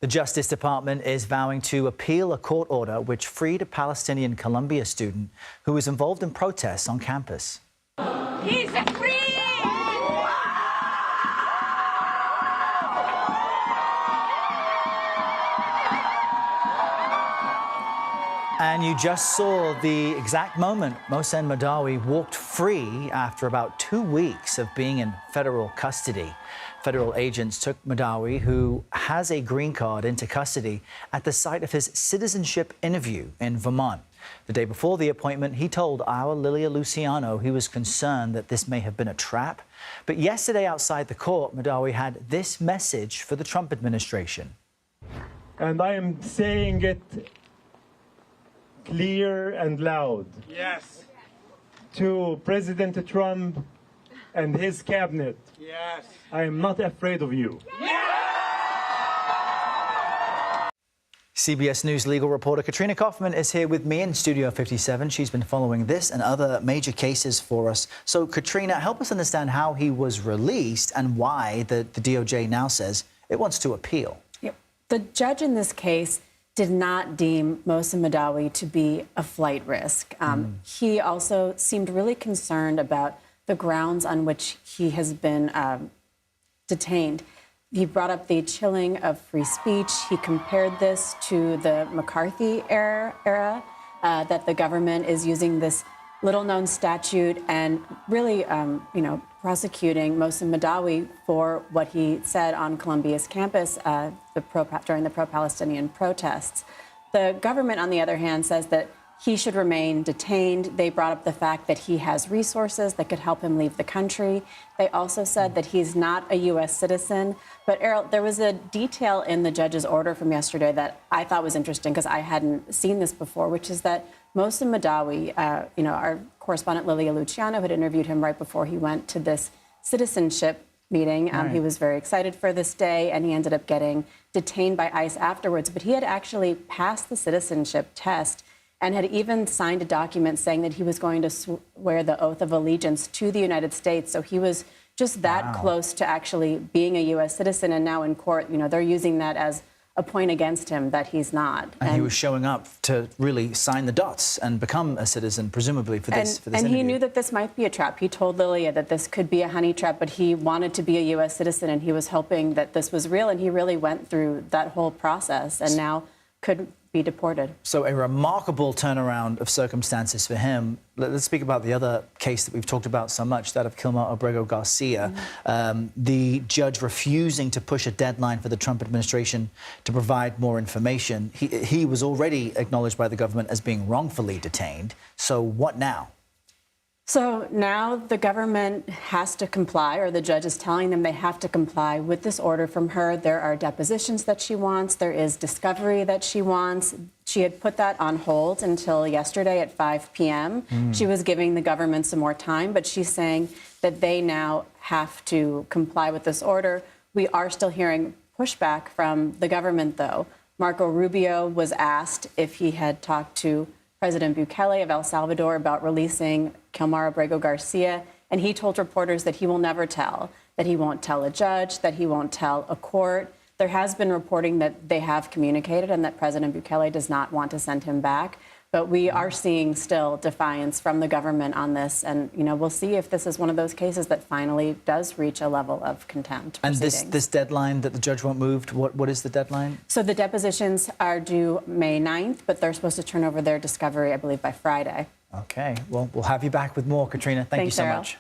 The Justice Department is vowing to appeal a court order which freed a Palestinian Columbia student who was involved in protests on campus. He's free! And you just saw the exact moment Mohsen Mahdawi walked free after about 2 weeks of being in federal custody. Federal agents took Mahdawi, who has a green card, into custody at the site of his citizenship interview in Vermont. The day before the appointment, he told our Lilia Luciano he was concerned that this may have been a trap. But yesterday outside the court, Mahdawi had this message for the Trump administration. And I am saying it clear and loud. Yes. To President Trump and his cabinet. Yes. I am not afraid of you. CBS News legal reporter Katrina Kaufman is here with me in Studio 57. She's been following this and other major cases for us. So, Katrina, help us understand how he was released and why the DOJ now says it wants to appeal. Yep. The judge in this case did not deem Mohsen Mahdawi to be a flight risk. He also seemed really concerned about the grounds on which he has been detained. He brought up the chilling of free speech. He compared this to the McCarthy era that the government is using this little-known statute and really, prosecuting Mohsen Mahdawi for what he said on Columbia's campus during the pro-Palestinian protests. The government, on the other hand, says that he should remain detained. They brought up the fact that he has resources that could help him leave the country. They also said that he's not a U.S. citizen. But, Errol, there was a detail in the judge's order from yesterday that I thought was interesting because I hadn't seen this before, which is that Mohsen Mahdawi, our correspondent Lilia Luciano had interviewed him right before he went to this citizenship meeting. He was very excited for this day, and he ended up getting detained by ICE afterwards. But he had actually passed the citizenship test and had even signed a document saying that he was going to swear the oath of allegiance to the United States. So he was just that close to actually being a U.S. citizen. And now in court, they're using that as a point against him that he's not. And he was showing up to really sign the dots and become a citizen, presumably, for this And interview. he knew that this might be a trap. He told Lilia that this could be a honey trap, but he wanted to be a U.S. citizen, and he was hoping that this was real, and he really went through that whole process and now could be deported. So a remarkable turnaround of circumstances for him. Let's speak about the other case that we've talked about so much, that of Kilmar Abrego Garcia. The judge refusing to push a deadline for the Trump administration to provide more information. He was already acknowledged by the government as being wrongfully detained. So what now? So now the government has to comply, or the judge is telling them they have to comply with this order from her. There are depositions that she wants. There is discovery that she wants. She had put that on hold until yesterday at 5 p.m. She was giving the government some more time, but she's saying that they now have to comply with this order. We are still hearing pushback from the government, though. Marco Rubio was asked if he had talked to President Bukele of El Salvador about releasing Kilmar Abrego Garcia, and he told reporters that he will never tell, that he won't tell a judge, that he won't tell a court. There has been reporting that they have communicated and that President Bukele does not want to send him back. But we are seeing still defiance from the government on this. And, we'll see if this is one of those cases that finally does reach a level of contempt. And this deadline that the judge won't move, what is the deadline? So the depositions are due May 9th, but they're supposed to turn over their discovery, I believe, by Friday. Okay. Well, we'll have you back with more, Katrina. Thank you so much.